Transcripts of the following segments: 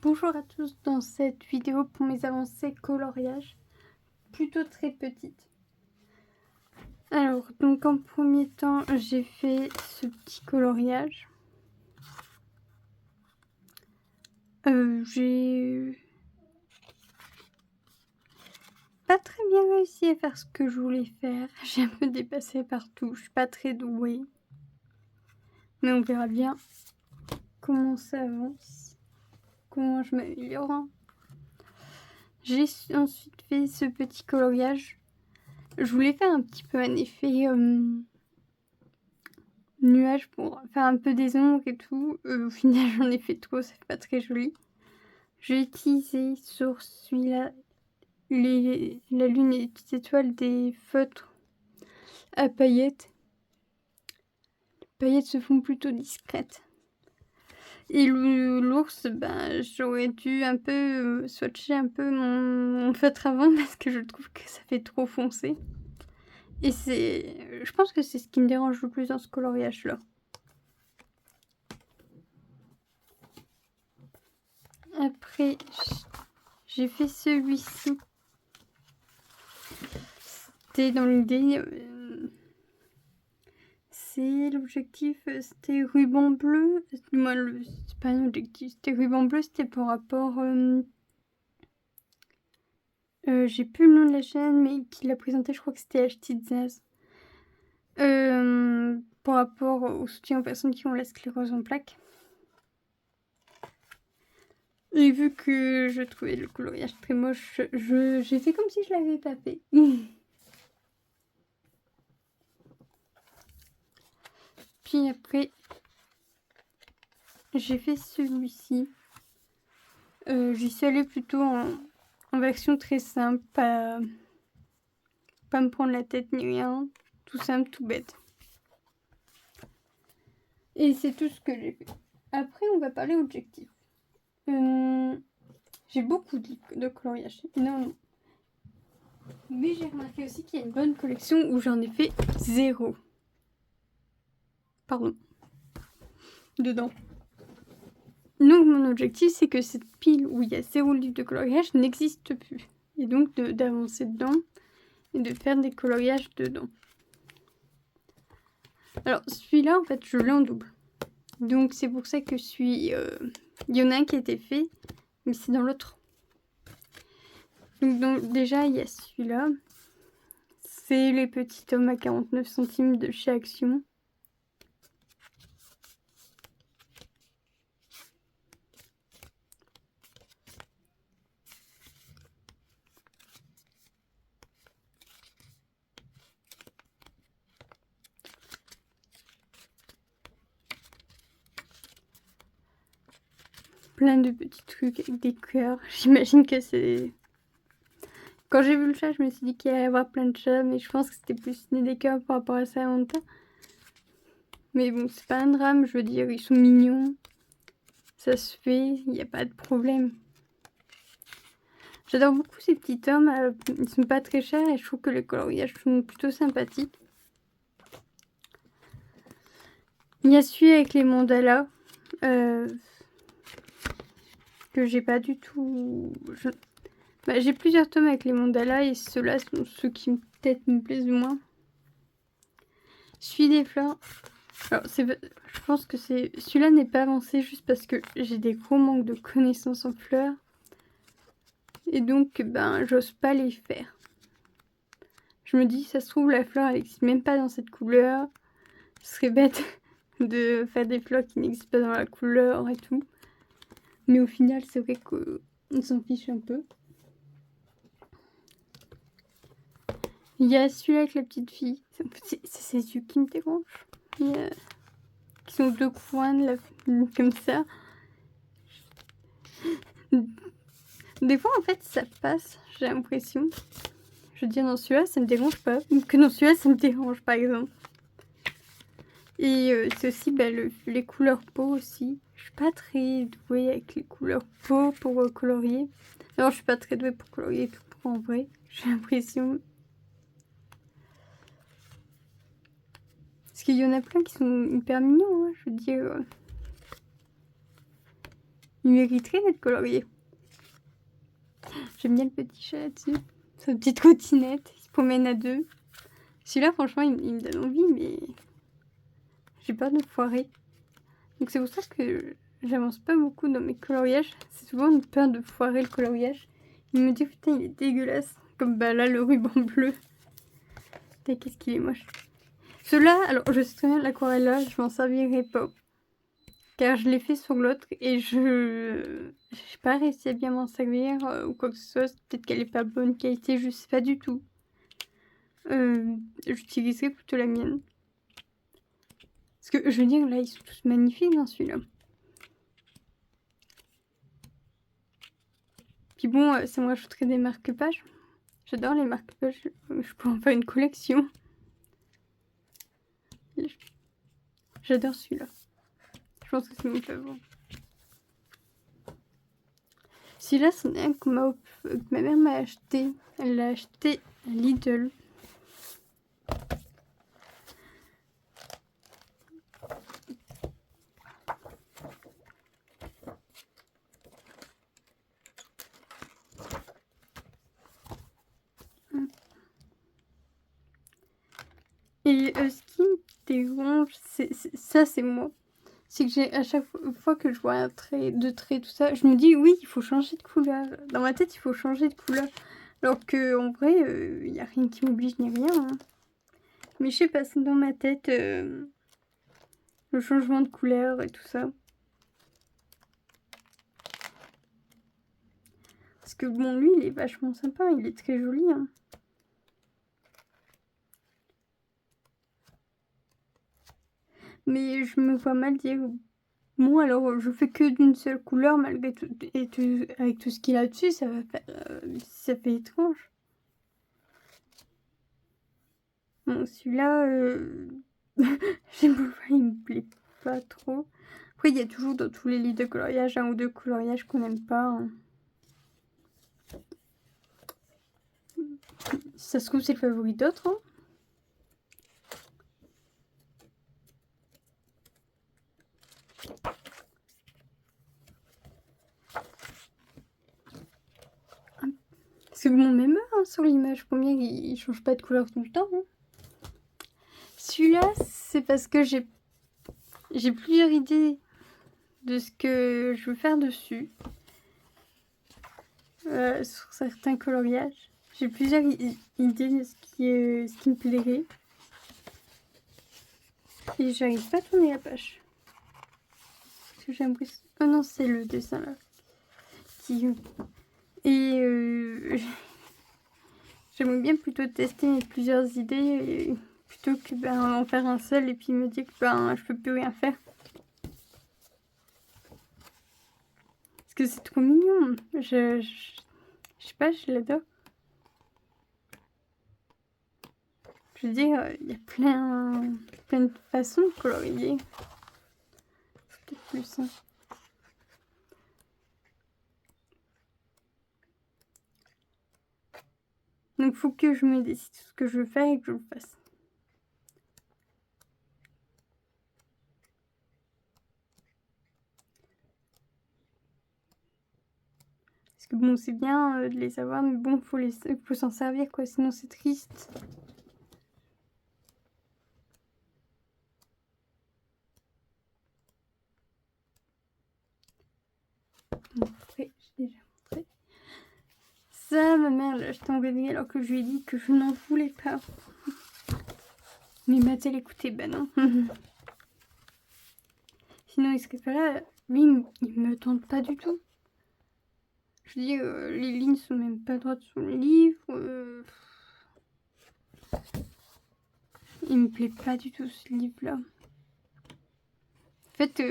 Bonjour à tous dans cette vidéo pour mes avancées coloriage, plutôt très petites. Alors, donc en premier temps, j'ai fait ce petit coloriage. J'ai pas très bien réussi à faire ce que je voulais faire. J'ai un peu dépassé partout, je suis pas très douée. Mais on verra bien comment ça avance, comment je m'améliore. J'ai ensuite fait ce petit coloriage. Je voulais faire un petit peu un effet nuage pour faire un peu des ombres et tout. Au final, j'en ai fait trop, c'est pas très joli. J'ai utilisé sur celui-là la lune et les petites étoiles des feutres à paillettes. Les paillettes se font plutôt discrètes. Et l'ours, ben, j'aurais dû un peu swatcher un peu mon feutre avant parce que je trouve que ça fait trop foncé. Et je pense que c'est ce qui me dérange le plus dans ce coloriage-là. Après, j'ai fait celui-ci. C'était dans l'idée. C'est l'objectif, c'était ruban bleu. Moi, c'est pas un objectif, c'était ruban bleu, c'était pour rapport. J'ai plus le nom de la chaîne, mais qui l'a présenté, je crois que c'était H-Tizaz. Pour rapport au soutien aux personnes qui ont la sclérose en plaques. Et vu que je trouvais le coloriage très moche, j'ai fait comme si je l'avais pas fait. Puis après, j'ai fait celui-ci. J'y suis allée plutôt en version très simple, pas me prendre la tête ni rien, tout simple, tout bête. Et c'est tout ce que j'ai fait. Après, on va parler objectif. J'ai beaucoup de coloriage, énormément. Mais j'ai remarqué aussi qu'il y a une bonne collection où j'en ai fait 0. Pardon. Dedans. Donc mon objectif, c'est que cette pile où il y a 0 livre de coloriage n'existe plus. Et donc d'avancer dedans et de faire des coloriages dedans. Alors celui-là, en fait, je l'ai en double. Donc c'est pour ça que il y en a un qui a été fait, mais c'est dans l'autre. Donc déjà, il y a celui-là. C'est les petits tomes à 49 centimes de chez Action. Plein de petits trucs avec des cœurs. J'imagine que c'est... Quand j'ai vu le chat, je me suis dit qu'il allait y avoir plein de chats, mais je pense que c'était plus des cœurs par rapport à Samantha. Mais bon, c'est pas un drame, je veux dire, ils sont mignons. Ça se fait, il n'y a pas de problème. J'adore beaucoup ces petits tomes, ils sont pas très chers et je trouve que les coloriages sont plutôt sympathiques. Il y a celui avec les mandalas, que j'ai pas du tout... j'ai plusieurs tomes avec les mandalas et ceux-là sont ceux qui peut-être me plaisent le moins. Celui des fleurs, alors je pense que celui-là n'est pas avancé juste parce que j'ai des gros manques de connaissances en fleurs. Et donc, j'ose pas les faire. Je me dis, ça se trouve, la fleur, elle n'existe même pas dans cette couleur. Ce serait bête de faire des fleurs qui n'existent pas dans la couleur et tout. Mais au final, c'est vrai qu'on s'en fiche un peu. Il y a celui-là avec la petite fille. C'est ses yeux qui me dérangent. Qui sont aux deux coins comme ça. Des fois, en fait, ça passe, j'ai l'impression. Je veux dire, dans celui-là, ça me dérange pas. Que dans celui-là, ça me dérange, par exemple. Et c'est aussi les couleurs peau aussi. Je suis pas très douée avec les couleurs peau pour colorier. Alors, je suis pas très douée pour colorier tout pour en vrai. J'ai l'impression. Parce qu'il y en a plein qui sont hyper mignons, hein, je veux dire. Il mériterait d'être colorié. J'aime bien le petit chat là-dessus. Sa petite trottinette. Il se promène à deux. Celui-là, franchement, il me donne envie, mais j'ai peur de foirer. Donc c'est pour ça que j'avance pas beaucoup dans mes coloriages. C'est souvent une peur de foirer le coloriage. Il me dit, putain, il est dégueulasse. Comme bah là, le ruban bleu. Putain, qu'est-ce qu'il est moche. Ceux-là, alors je sais très bien l'aquarelle là, je m'en servirai pas. Car je l'ai fait sur l'autre et je j'ai pas réussi à bien m'en servir ou quoi que ce soit. Peut-être qu'elle est pas bonne qualité, je sais pas du tout. J'utiliserai plutôt la mienne. Parce que je veux dire, là, ils sont tous magnifiques dans celui-là. Puis bon, ça me rajouterait des marque-pages. J'adore les marque-pages. Je pourrais en faire une collection. J'adore celui-là. Je pense que c'est mon favori. Celui-là, c'en est un que ma mère m'a acheté. Elle l'a acheté à Lidl. Et ce qui me dérange, ça c'est moi. C'est que j'ai à chaque fois que je vois un trait, deux traits, tout ça, je me dis oui, il faut changer de couleur. Dans ma tête, il faut changer de couleur. Alors que en vrai, il n'y a rien qui m'oblige ni rien. Hein. Mais je sais pas, c'est dans ma tête le changement de couleur et tout ça. Parce que bon, lui, il est vachement sympa, il est très joli. Hein. Mais je me vois mal dire, bon alors je fais que d'une seule couleur malgré tout, et avec tout ce qu'il a dessus, ça va faire, ça fait étrange. Bon, celui-là, il me plaît pas trop. Après, il y a toujours dans tous les livres de coloriage un ou deux coloriages qu'on n'aime pas. Hein. Si ça se trouve, c'est le favori d'autres. Hein. Parce que bon, même hein, sur l'image, combien il change pas de couleur tout le temps. Hein. Celui-là, c'est parce que j'ai plusieurs idées de ce que je veux faire dessus. Sur certains coloriages. J'ai plusieurs idées de ce qui me plairait. Et j'arrive pas à tourner la page. Parce que j'ai l'impression... Oh non, c'est le dessin là. Et j'aimerais bien plutôt tester plusieurs idées plutôt que en faire un seul et puis me dire que je peux plus rien faire. Parce que c'est trop mignon. Je sais pas, je l'adore. Je veux dire, il y a plein de façons de colorier. C'est peut-être plus simple. Donc il faut que je me décide ce que je veux faire et que je le fasse. Parce que bon, c'est bien de les avoir, mais bon, faut s'en servir quoi, sinon c'est triste. Après, j'ai déjà montré. Ça, ma mère l'a acheté en VV alors que je lui ai dit que je n'en voulais pas. Mais m'a-t-elle écouté? Bah non. Sinon, il serait pas là. Lui, il me tente pas du tout. Je dis, les lignes sont même pas droites sur le livre. Il me plaît pas du tout ce livre-là. En fait,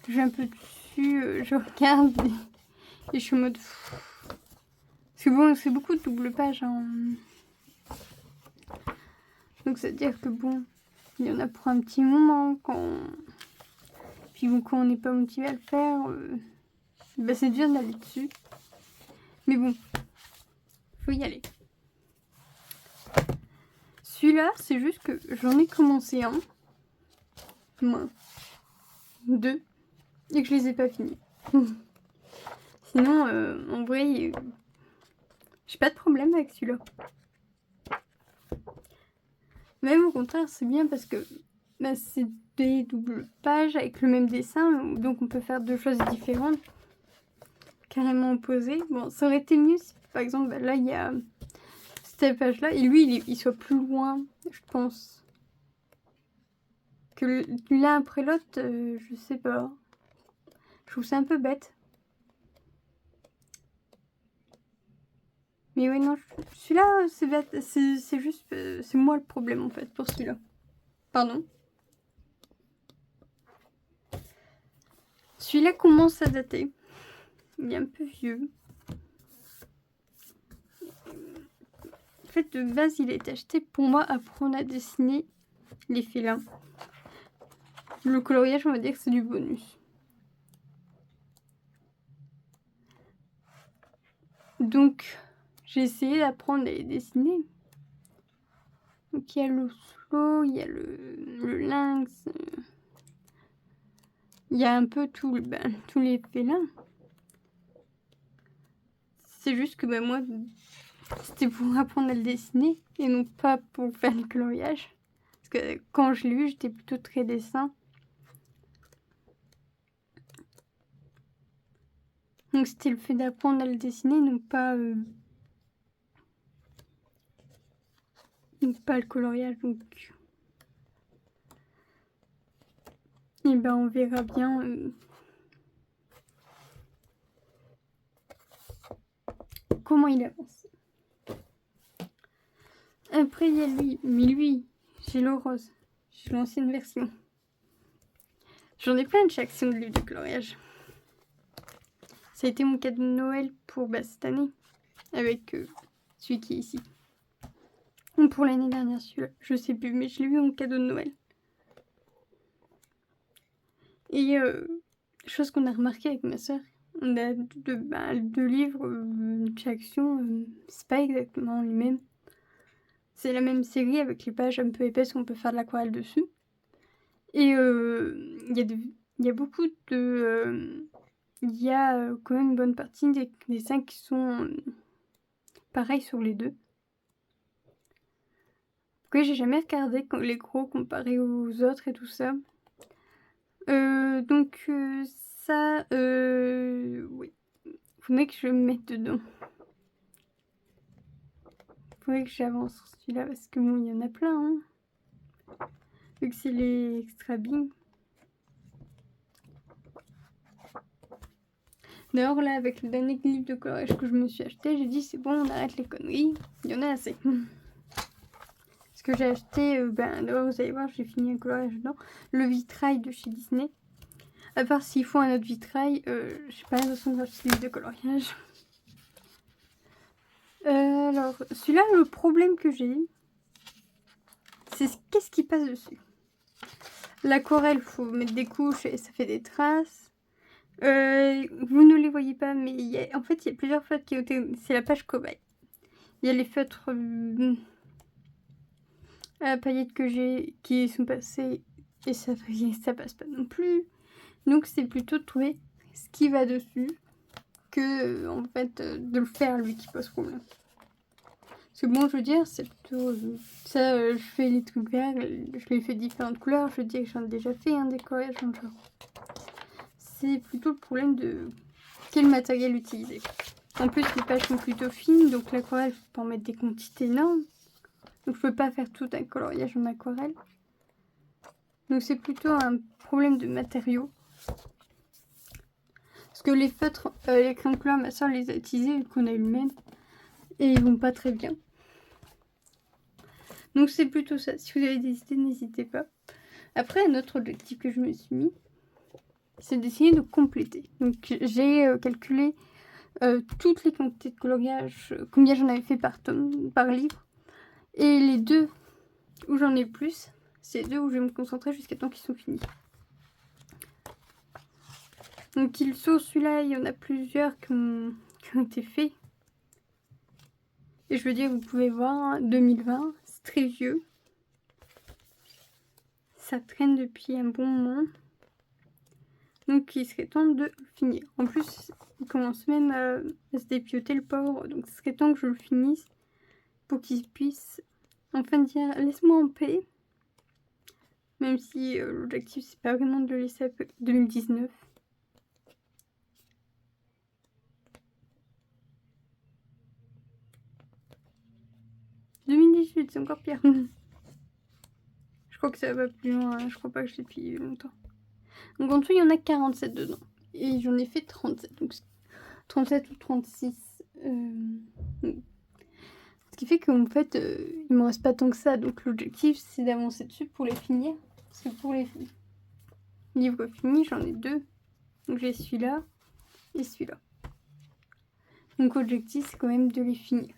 j'ai un peu dessus, je regarde et je suis en mode... C'est bon, c'est beaucoup de double page. Hein. Donc ça veut dire que bon, il y en a pour un petit moment Puis bon, quand on n'est pas motivé à le faire, c'est dur d'aller dessus. Mais bon, faut y aller. Celui-là, c'est juste que j'en ai commencé un. Moi. 2 et que je les ai pas finis. Sinon, en vrai, j'ai pas de problème avec celui-là. Même au contraire, c'est bien parce que bah, c'est des doubles pages avec le même dessin, donc on peut faire 2 choses différentes, carrément opposées. Bon, ça aurait été mieux si, par exemple, bah, là, il y a cette page-là, et lui, il soit plus loin, je pense. Que l'un après l'autre, je sais pas. Je trouve ça un peu bête. Mais ouais, non, celui-là, c'est bête. C'est juste... c'est moi le problème, en fait, pour celui-là. Pardon. Celui-là commence à dater. Il est un peu vieux. En fait, de base, il est acheté pour moi apprendre à dessiner les félins. Le coloriage, on va dire que c'est du bonus. Donc, j'ai essayé d'apprendre à les dessiner. Donc, il y a l'oslo, il y a le lynx, il y a un peu tous les félins. C'est juste que moi, c'était pour apprendre à le dessiner et non pas pour faire le coloriage. Parce que quand je l'ai eu, j'étais plutôt très dessin. Donc c'était le fait d'apprendre à le dessiner, non pas le coloriage. Donc et ben on verra bien. Comment il avance. Après il y a lui, mais lui, j'ai le rose, j'ai l'ancienne version. J'en ai plein de chaque de livre de coloriage. Ça a été mon cadeau de Noël pour cette année, avec celui qui est ici. Ou pour l'année dernière, celui-là, je sais plus, mais je l'ai eu en cadeau de Noël. Et chose qu'on a remarqué avec ma soeur, on a deux livres, chaque action, c'est pas exactement les mêmes. C'est la même série avec les pages un peu épaisses où on peut faire de l'aquarelle dessus. Et il y a beaucoup de... il y a quand même une bonne partie des dessins qui sont pareils sur les deux. Après, j'ai jamais regardé les gros comparés aux autres et tout ça. Donc ça, oui. Faudrait que je me mette dedans. Faudrait que j'avance sur celui-là parce que bon, il y en a plein. Hein. Vu que c'est les extra big. D'ailleurs, là, avec le dernier livre de coloriage que je me suis acheté, j'ai dit c'est bon, on arrête les conneries. Il y en a assez. Ce que j'ai acheté, d'abord, vous allez voir, j'ai fini un coloriage dedans. Le vitrail de chez Disney. À part s'il faut un autre vitrail, j'ai pas l'impression de racheter des livres de coloriage. Alors, celui-là, le problème que j'ai, c'est qu'est-ce qui passe dessus. L'aquarelle, il faut mettre des couches et ça fait des traces. Vous ne les voyez pas, mais en fait, il y a plusieurs feutres qui ont été... C'est la page cobaye. Il y a les feutres à paillettes que j'ai qui sont passés et ça passe pas non plus. Donc, c'est plutôt de trouver ce qui va dessus que, en fait, de le faire, lui, qui pose problème. Parce que bon, je veux dire, c'est plutôt... je fais les trucs verts, je les fais différentes couleurs. Je veux dire que j'en ai déjà fait des coloriages dans le genre. C'est plutôt le problème de quel matériel utiliser. En plus, les pages sont plutôt fines, donc l'aquarelle, faut pas en mettre des quantités énormes. Donc je peux pas faire tout un coloriage en aquarelle. Donc c'est plutôt un problème de matériaux. Parce que les feutres, les crayons de couleur, ma soeur les a utilisés vu qu'on a eu le même. Et ils vont pas très bien. Donc c'est plutôt ça. Si vous avez des idées, n'hésitez pas. Après, un autre objectif que je me suis mis, c'est d'essayer de compléter. Donc j'ai calculé toutes les quantités de coloriage, combien j'en avais fait par tome, par livre. Et les deux où j'en ai plus, c'est deux où je vais me concentrer jusqu'à temps qu'ils sont finis. Donc celui-là, il y en a plusieurs qui ont été faits. Et je veux dire, vous pouvez voir, 2020, c'est très vieux. Ça traîne depuis un bon moment. Donc il serait temps de le finir. En plus, il commence même à se dépioter le pauvre. Donc ce serait temps que je le finisse pour qu'il puisse enfin dire laisse-moi en paix. Même si l'objectif c'est pas vraiment de le laisser à 2019. 2018, c'est encore pire. Je crois que ça va plus loin, hein. Je crois pas que je l'ai depuis longtemps. Donc en tout, il y en a 47 dedans. Et j'en ai fait 37. Donc 37 ou 36. Ce qui fait qu'en fait, il me reste pas tant que ça. Donc l'objectif, c'est d'avancer dessus pour les finir. Parce que pour les livres finis, j'en ai 2. Donc j'ai celui-là et celui-là. Donc l'objectif, c'est quand même de les finir.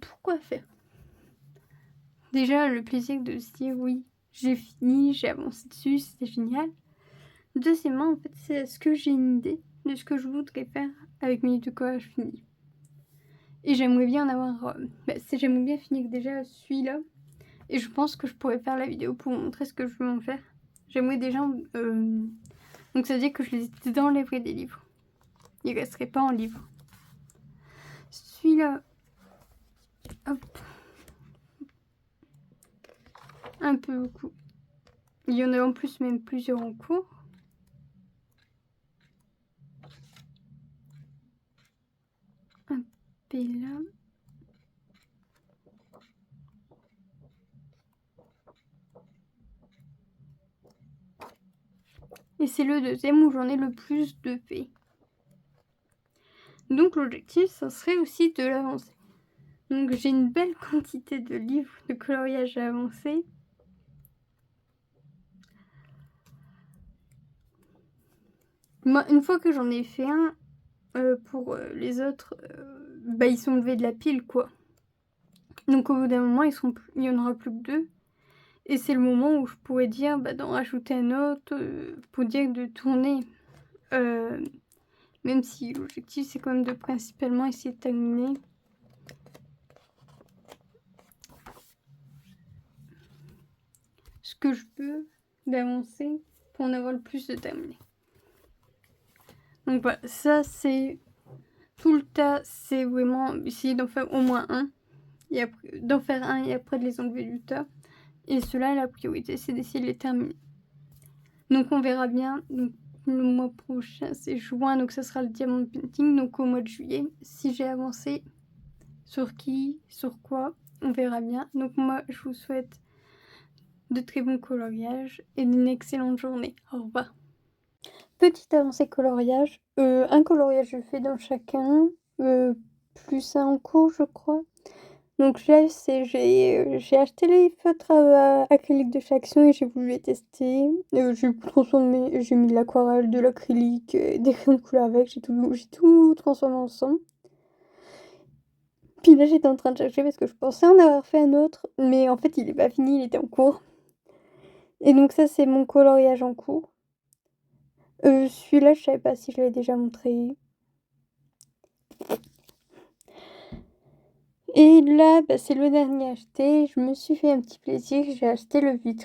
Pourquoi faire? Déjà, le plaisir de se dire oui, j'ai fini, j'ai avancé dessus, c'était génial. Deuxièmement, en fait, c'est est-ce que j'ai une idée de ce que je voudrais faire avec mes livres de collage finis. Et j'aimerais bien en avoir... j'aimerais bien finir déjà celui-là. Et je pense que je pourrais faire la vidéo pour vous montrer ce que je veux en faire. J'aimerais déjà... donc ça veut dire que je les ai dans les vrais des livres. Ils ne resteraient pas en livre. Celui-là... Hop. Un peu beaucoup. Il y en a en plus même plusieurs en cours. Un peu là. Et c'est le deuxième où j'en ai le plus de faits. Donc l'objectif, ça serait aussi de l'avancer. Donc j'ai une belle quantité de livres de coloriage à avancer. Moi, une fois que j'en ai fait un, pour les autres, ils sont levés de la pile, quoi. Donc au bout d'un moment, il n'y en aura plus que 2. Et c'est le moment où je pourrais dire d'en rajouter un autre pour dire de tourner. Même si l'objectif, c'est quand même de principalement essayer de terminer. Ce que je peux d'avancer pour en avoir le plus de terminé. Donc voilà, ça c'est tout le tas, c'est vraiment essayer d'en faire au moins un. Et après, d'en faire un et après de les enlever du tas. Et cela, la priorité, c'est d'essayer de les terminer. Donc on verra bien. Donc, le mois prochain, c'est juin, donc ça sera le diamond painting. Donc au mois de juillet, si j'ai avancé sur qui, sur quoi, on verra bien. Donc moi, je vous souhaite de très bons coloriages et d'une excellente journée. Au revoir. Petite avancée coloriage. Un coloriage je fais dans chacun. Plus un en cours, je crois. Donc j'ai acheté les feutres acryliques de chaque action et j'ai voulu les tester. J'ai mis de l'aquarelle, de l'acrylique, des crayons de couleur avec, j'ai tout transformé ensemble. Puis là j'étais en train de chercher parce que je pensais en avoir fait un autre, mais en fait il est pas fini, il était en cours. Et donc ça c'est mon coloriage en cours. Celui-là je savais pas si je l'avais déjà montré. Et là, c'est le dernier acheté. Je me suis fait un petit plaisir. J'ai acheté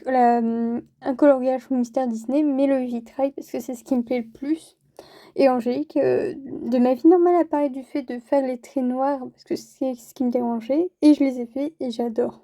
un coloriage au Mystère Disney, mais le vitrail, parce que c'est ce qui me plaît le plus. Et Angélique, de ma vie normale, a parlé du fait de faire les traits noirs, parce que c'est ce qui me dérangeait. Et je les ai fait et j'adore.